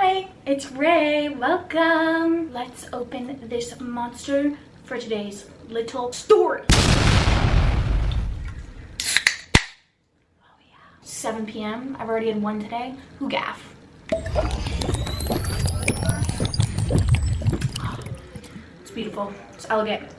Hi, it's Ray. Welcome. Let's open this monster for today's little story. Oh yeah. 7 p.m. I've already had one today. Who gaff? It's beautiful. It's elegant.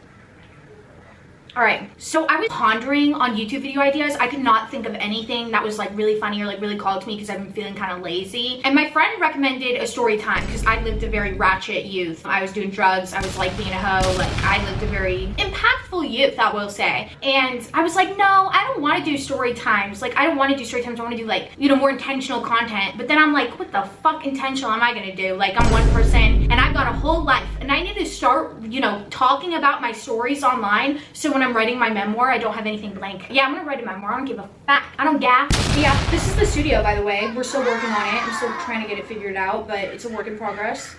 Alright, so I was pondering on YouTube video ideas. I could not think of anything that was like really funny or like really called to me because I've been feeling kind of lazy. And my friend recommended a story time because I lived a very ratchet youth. I was doing drugs, I was like being a hoe, like I lived a very impactful youth, I will say. And I was like, no, I don't want to do story times. Like I don't want to do story times, I want to do like, you know, more intentional content. But then I'm like, what the fuck intentional am I gonna do? Like I'm one person and I've got a whole life and I need to start, you know, talking about my stories online. So when I'm writing my memoir, I don't have anything blank. Yeah, I'm gonna write a memoir. I don't give a fuck. I don't gas. Yeah, this is the studio, by the way. We're still working on it. I'm still trying to get it figured out, but it's a work in progress.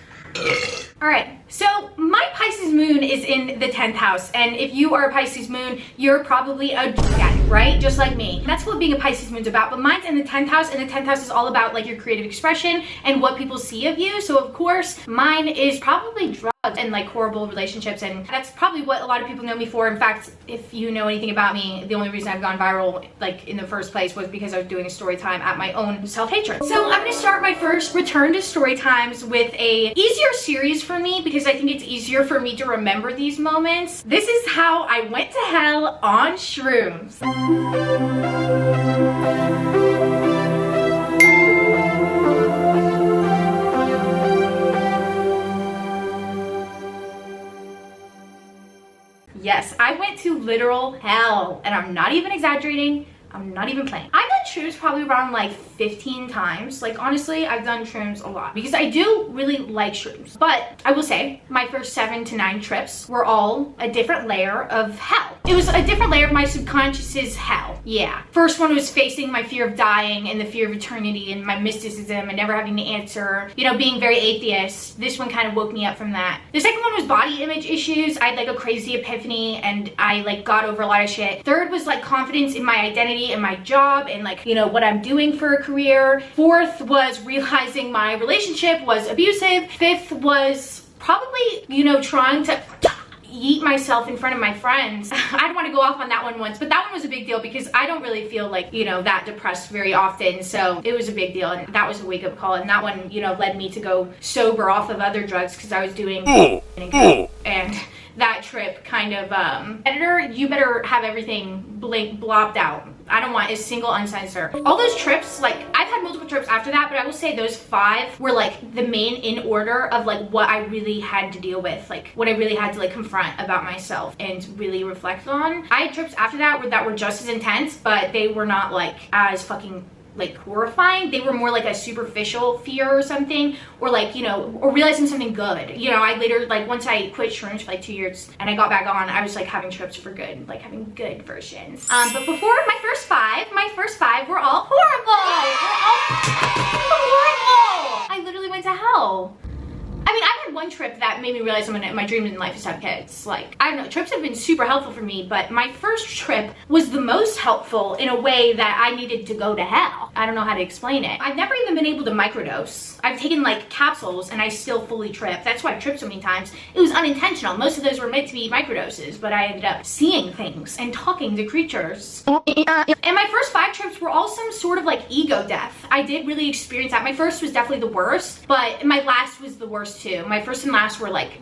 All right, so my Pisces moon is in the 10th house, and if you are a Pisces moon, you're probably a daddy, right? Just like me. That's what being a Pisces moon's about, but mine's in the 10th house, and the 10th house is all about like your creative expression and what people see of you. So of course, mine is probably drugs and like horrible relationships, and that's probably what a lot of people know me for. In fact, if you know anything about me, the only reason I've gone viral like in the first place was because I was doing a story time at my own self-hatred. So I'm gonna start my first return to story times with a easier series for me because I think it's easier for me to remember these moments. This is how I went to hell on shrooms. Yes, I went to literal hell, and I'm not even exaggerating. I'm not even playing. I've done shrooms probably around like 15 times. Like honestly, I've done shrooms a lot because I do really like shrooms. But I will say my first 7 to 9 trips were all a different layer of hell. It was a different layer of my subconscious's hell. Yeah. First one was facing my fear of dying and the fear of eternity and my mysticism and never having the answer, you know, being very atheist. This one kind of woke me up from that. The second one was body image issues. I had like a crazy epiphany and I like got over a lot of shit. Third was like confidence in my identity and my job and like, you know, what I'm doing for a career. Fourth was realizing my relationship was abusive. Fifth was probably, you know, trying to yeet myself in front of my friends. I don't want to go off on that one once, but that one was a big deal because I don't really feel like, you know, that depressed very often. So it was a big deal and that was a wake-up call. And that one, you know, led me to go sober off of other drugs because I was doing and that trip kind of editor, you better have everything blobbed out. I don't want a single uncensored. All those trips, like I've had multiple trips after that, but I will say those 5 were like the main in order of like what I really had to deal with, like what I really had to like confront about myself and really reflect on. I had trips after that were just as intense, but they were not like as fucking like horrifying. They were more like a superficial fear or something, or like, you know, or realizing something good. You know, I later, like once I quit shrooms for like 2 years and I got back on, I was like having trips for good, like having good versions. But before my first five were all horrible. Horrible. I literally went to hell. I mean, I've had one trip that made me realize my dream in life is to have kids. Like, I don't know, trips have been super helpful for me, but my first trip was the most helpful in a way that I needed to go to hell. I don't know how to explain it. I've never even been able to microdose. I've taken like capsules and I still fully trip. That's why I've tripped so many times. It was unintentional. Most of those were meant to be microdoses, but I ended up seeing things and talking to creatures. And my first 5 trips were all some sort of like ego death. I did really experience that. My first was definitely the worst, but my last was the worst too. My first and last were like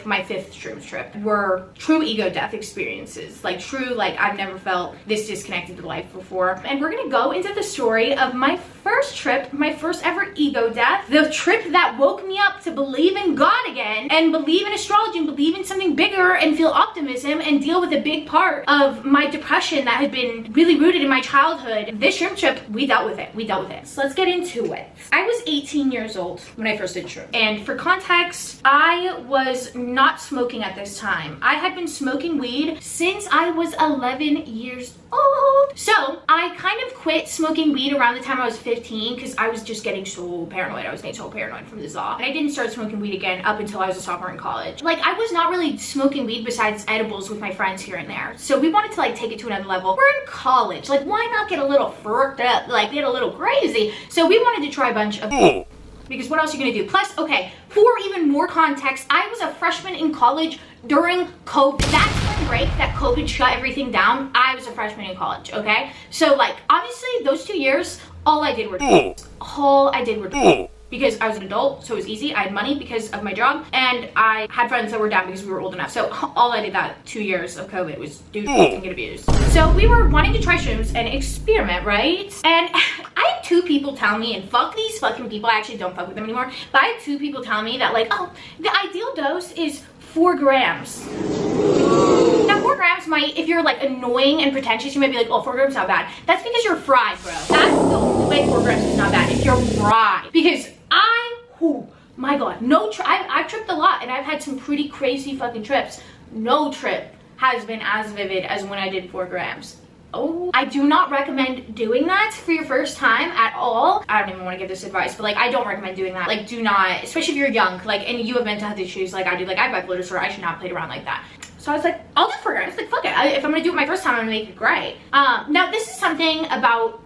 my fifth shrooms trip were true ego death experiences. Like true, like I've never felt this disconnected to life before. And we're gonna go into the story of my first trip, my first ever ego death, the trip that woke me up to believe in God again and believe in astrology and believe in something bigger and feel optimism and deal with a big part of my depression that had been really rooted in my childhood. This shroom trip, we dealt with it. So let's get into it. I was 18 years old when I first did shrooms. And for context, I was not smoking at this time. I had been smoking weed since I was 11 years old. So I kind of quit smoking weed around the time I was 15 because I was just getting so paranoid. I was getting so paranoid from the Zaw. And I didn't start smoking weed again up until I was a sophomore in college. Like I was not really smoking weed besides edibles with my friends here and there. So we wanted to like take it to another level. We're in college. Like why not get a little freaked up, like get a little crazy? So we wanted to try a bunch of because what else are you gonna do? Plus, okay, for even more context, I was a freshman in college during COVID. That spring break that COVID shut everything down, I was a freshman in college, okay? So like, obviously those 2 years, all I did were because I was an adult, so it was easy. I had money because of my job, and I had friends that were down because we were old enough. So all I did that 2 years of COVID was do and get abused. So we were wanting to try shrooms and experiment, right? And I had 2 people tell me, and fuck these fucking people, I actually don't fuck with them anymore, but I had 2 people tell me that like, oh, the ideal dose is 4 grams. Now 4 grams might, if you're like annoying and pretentious, you might be like, oh, 4 grams not bad. That's because you're fried, bro. That's the only way 4 grams is not bad, if you're fried. Because my god, I've tripped a lot, and I've had some pretty crazy fucking trips. No trip has been as vivid as when I did 4 grams. Oh, I do not recommend doing that for your first time at all. I don't even want to give this advice, but like, I don't recommend doing that. Like, do not, especially if you're young, like, and you have mental health issues like I do. Like, I have bipolar disorder, I should not play around like that. So I was like, I'll do 4 grams. Like, fuck it. If I'm gonna do it my first time, I'm gonna make it great. Now this is something about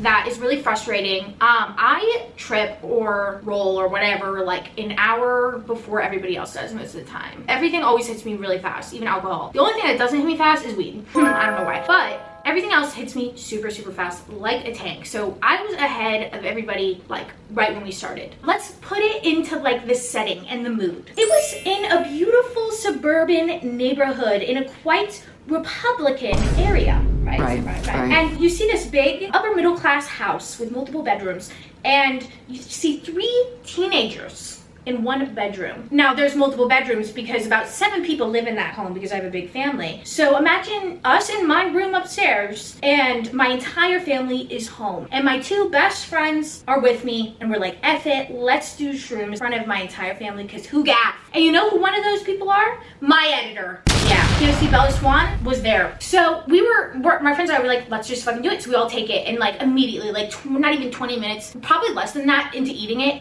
that is really frustrating. I trip or roll or whatever like an hour before everybody else does most of the time. Everything always hits me really fast, even alcohol. The only thing that doesn't hit me fast is weed. I don't know why, but everything else hits me super, super fast, like a tank. So I was ahead of everybody, like, right when we started. Let's put it into, like, the setting and the mood. It was in a beautiful suburban neighborhood in a quite Republican area. Right. And you see this big upper middle class house with multiple bedrooms, and you see 3 teenagers in 1 bedroom. Now there's multiple bedrooms because about 7 people live in that home because I have a big family. So imagine us in my room upstairs and my entire family is home. And my 2 best friends are with me and we're like, F it, let's do shrooms in front of my entire family because who gaff? And you know who one of those people are? My editor. Yeah, you see Bella Swan was there. So my friends and I were like, let's just fucking do it. So we all take it, and like immediately, like not even 20 minutes, probably less than that into eating it,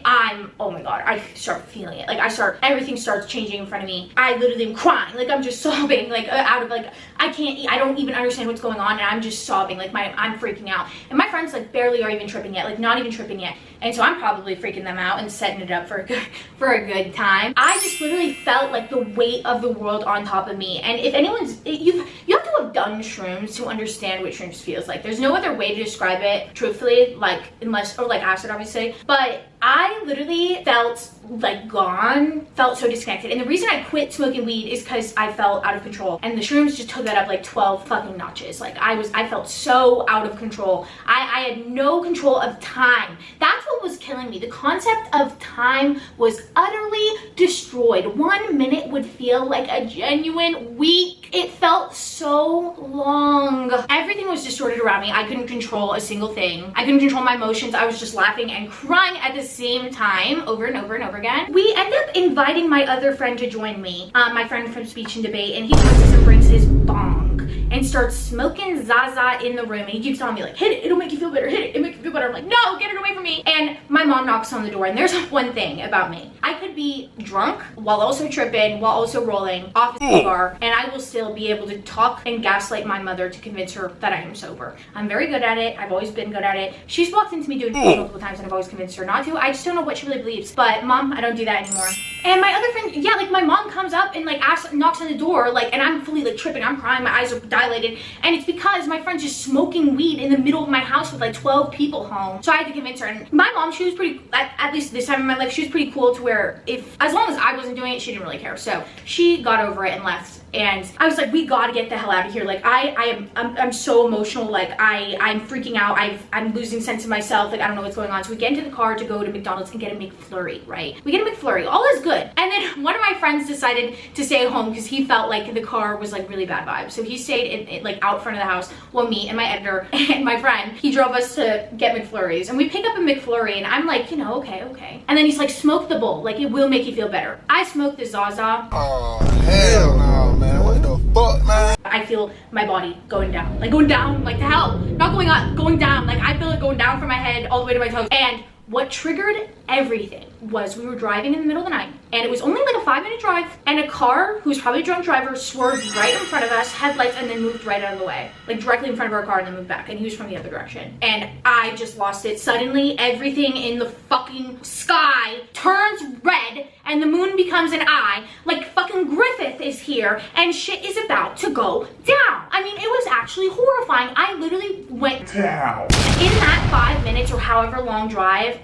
oh my god, I start feeling it. Like everything starts changing in front of me. I literally am crying. Like I'm just sobbing, like out of like, I can't eat. I don't even understand what's going on, and I'm just sobbing. Like I'm freaking out. And my friends like barely are even tripping yet, like not even tripping yet. And so I'm probably freaking them out and setting it up for a good time. I just literally felt like the weight of the world on top of me. And if anyone's, you have to have done shrooms to understand what shrooms feels like. There's no other way to describe it, truthfully, like unless, or like acid obviously, but I literally felt like gone, felt so disconnected. And the reason I quit smoking weed is because I felt out of control, and the shrooms just took that up like 12 fucking notches. Like I felt so out of control. I had no control of time. That's what was killing me. The concept of time was utterly destroyed. 1 minute would feel like a genuine week. It felt so long. Everything was distorted around me. I couldn't control a single thing. I couldn't control my emotions. I was just laughing and crying at the same time over and over and over again. We end up inviting my other friend to join me, my friend from speech and debate, and he comes us and brings his bong and starts smoking Zaza in the room, and he keeps telling me like, hit it, it'll make you feel better, hit it, it'll make you feel better. I'm like, no, get it away from me. And my mom knocks on the door, and there's one thing about me. I could be drunk while also tripping, while also rolling off the bar, and I will still be able to talk and gaslight my mother to convince her that I am sober. I'm very good at it. I've always been good at it. She's walked into me doing it multiple times, and I've always convinced her not to. I just don't know what she really believes. But mom, I don't do that anymore. And my other friend, yeah, like my mom comes up and like knocks on the door, like, and I'm fully like tripping, I'm crying, my eyes are dilated, and it's because my friend's just smoking weed in the middle of my house with like 12 people home. So I had to convince her. And my mom, she was pretty, at least this time in my life, she was pretty cool to where as long as I wasn't doing it, she didn't really care. So she got over it and left. And I was like, we gotta get the hell out of here. Like I'm so emotional. Like I'm freaking out. I'm losing sense of myself. Like I don't know what's going on. So we get into the car to go to McDonald's and get a McFlurry, right? We get a McFlurry, all is good. And then one of my friends decided to stay home because he felt like the car was like really bad vibes. So he stayed in like out front of the house while me and my editor and my friend, he drove us to get McFlurries. And we pick up a McFlurry and I'm like, you know, okay. And then he's like, smoke the bowl. Like it will make you feel better. I smoked the Zaza. Oh, hell no, man. What the fuck, man? I feel my body going down, like to hell. Not going up, going down. Like I feel it going down from my head all the way to my toes. And what triggered everything was we were driving in the middle of the night, and it was only like a 5-minute drive, and a car who was probably a drunk driver swerved right in front of us, headlights, and then moved right out of the way, like directly in front of our car, and then moved back, and he was from the other direction. And I just lost it. Suddenly everything in the fucking sky turns red, and the moon becomes an eye, like fucking Griffith is here, and shit is about to go down. I mean, it was actually horrifying. I literally went down. In that 5 minutes or however long drive,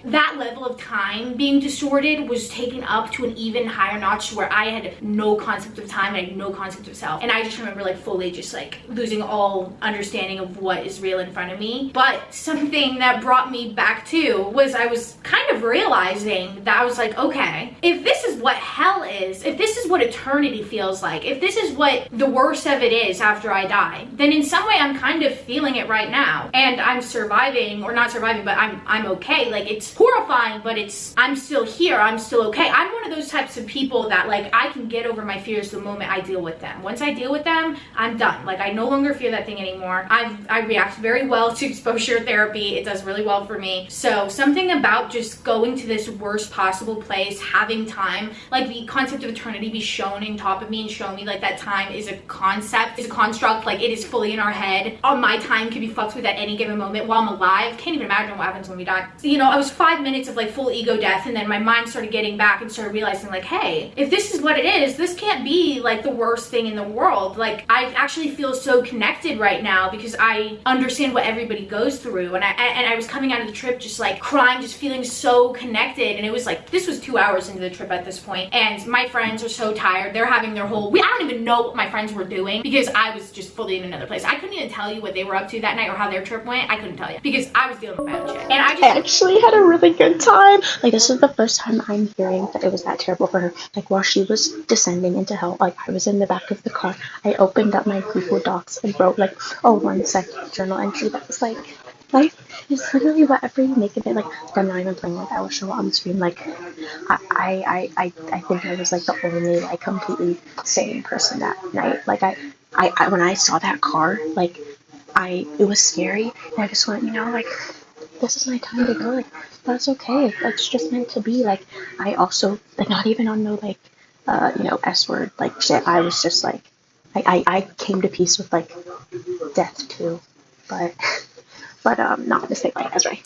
that level of time being distorted was taken up to an even higher notch where I had no concept of time, I had no concept of self. And I just remember like fully just like losing all understanding of what is real in front of me. But something that brought me back to was I was kind of realizing that I was like, okay, if this is what hell is, if this is what eternity feels like, if this is what the worst of it is after I die, then in some way I'm kind of feeling it right now. And I'm surviving, or not surviving, but I'm okay. Like, it's horrifying, but I'm still here, I'm still okay. I'm one of those types of people that like I can get over my fears the moment I deal with them. Once I deal with them, I'm done. Like, I no longer fear that thing anymore. I react very well to exposure therapy. It does really well for me. So something about just going to this worst possible place, having time, like the concept of eternity be shown in top of me and show me like that time is a concept, is a construct, like it is fully in our head. All my time can be fucked with at any given moment while I'm alive. Can't even imagine what happens when we die. So, you know, I was 5 minutes of like full ego death, and then my mind started getting back and started realizing like, hey, if this is what it is, this can't be like the worst thing in the world. Like, I actually feel so connected right now because I understand what everybody goes through, and I was coming out of the trip just like crying, just feeling so connected. And it was like, this was 2 hours into the trip at this point, and my friends are so tired. They're having their whole, I don't even know what my friends were doing because I was just fully in another place. I couldn't even tell you what they were up to that night or how their trip went. I couldn't tell you because I was dealing with my own shit. And I actually had a really good time. Like, this is the first time I'm hearing that it was that terrible for her. Like, while she was descending into hell, like, I was in the back of the car. I opened up my Google Docs and wrote like, oh, 1 second journal entry that was like, life is literally whatever you make of it. Like, I'm not even playing with that. I will show on screen. Like, I think I was like the only like completely sane person that night. Like, I when I saw that car, like, it was scary, and I just went, you know, like, this is my time to go. Like, that's okay. That's just meant to be. Like, I also, like, not even on no like, you know, S word like shit. I was just like, I came to peace with like death too, but not in the same way as Ray.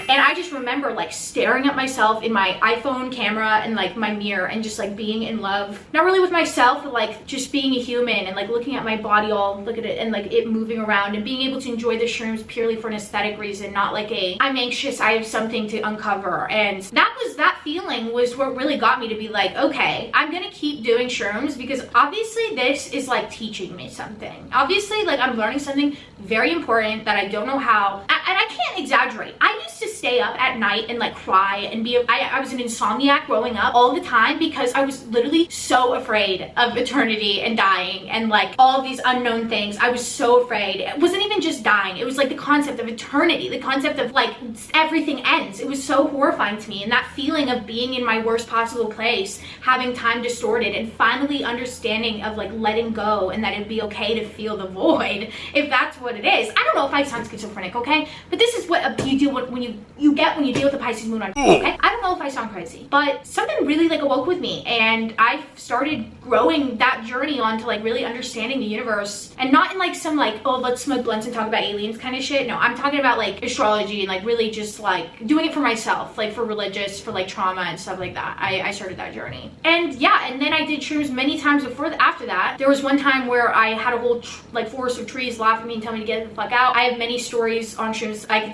And I just remember like staring at myself in my iPhone camera and like my mirror and just like being in love, not really with myself, but like just being a human and like looking at my body, all look at it and like it moving around and being able to enjoy the shrooms purely for an aesthetic reason, not like I'm anxious, I have something to uncover. And that feeling was what really got me to be like, okay, I'm gonna keep doing shrooms because obviously this is like teaching me something. Obviously, like, I'm learning something very important that I don't know how. And I can't exaggerate. I used to stay up at night and like cry and I was an insomniac growing up all the time because I was literally so afraid of eternity and dying and like all of these unknown things. I was so afraid. It wasn't even just dying. It was like the concept of eternity, the concept of like everything ends. It was so horrifying to me. And that feeling of being in my worst possible place, having time distorted, and finally understanding of like letting go and that it'd be okay to feel the void if that's what it is. I don't know if I sound schizophrenic, okay? But this is what you do when you get when you deal with the Pisces moon on, okay? I don't know if I sound crazy, but something really like awoke with me, and I started growing that journey on to like really understanding the universe, and not in like some like, oh, let's smoke blunts and talk about aliens kind of shit. No, I'm talking about like astrology and like really just like doing it for myself, like for religious, for like trauma and stuff like that. I started that journey. And yeah, and then I did shrooms many times after that. There was one time where I had a whole like forest of trees laugh at me and tell me to get the fuck out. I have many stories on shrooms. I can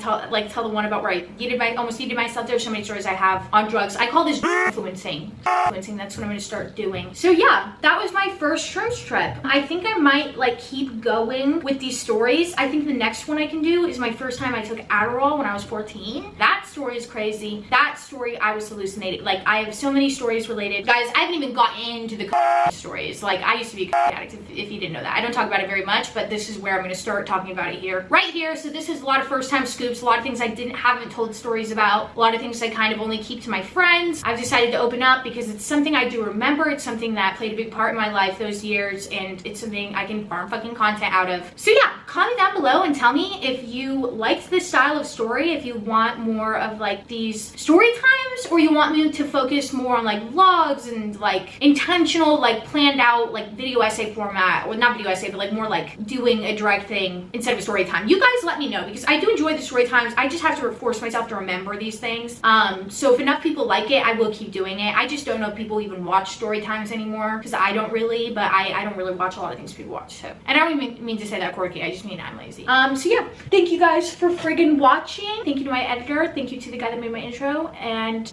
tell the one about where I almost yeeted myself. There's so many stories I have on drugs. I call this influencing. That's what I'm gonna start doing. So yeah, that was my first shrooms trip. I think I might like keep going with these stories. I think the next one I can do is my first time I took Adderall when I was 14. That story is crazy. That story, I was hallucinating. Like, I have so many stories related. Guys, I haven't even got into the stories. Like, I used to be a addict, if you didn't know that. I don't talk about it very much, but this is where I'm gonna start talking about it here. Right here. So this this is a lot of first time scoops, a lot of things I haven't told stories about, a lot of things I kind of only keep to my friends. I've decided to open up because it's something I do remember. It's something that played a big part in my life those years, and it's something I can farm fucking content out of. So yeah, comment down below and tell me if you liked this style of story, if you want more of like these story times, or you want me to focus more on like vlogs and like intentional, like planned out, like video essay format, or not video essay, but like more like doing a direct thing instead of a story time. You guys let me know, because I do enjoy the story times. I just have to force myself to remember these things. So if enough people like it, I will keep doing it. I just don't know if people even watch story times anymore, because I don't really, but I don't really watch a lot of things people watch. So, and I don't even mean to say that quirky, I just mean I'm lazy. So yeah, thank you guys for friggin' watching. Thank you to my editor. Thank you to the guy that made my intro. And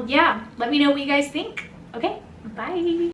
yeah, let me know what you guys think. Okay, bye.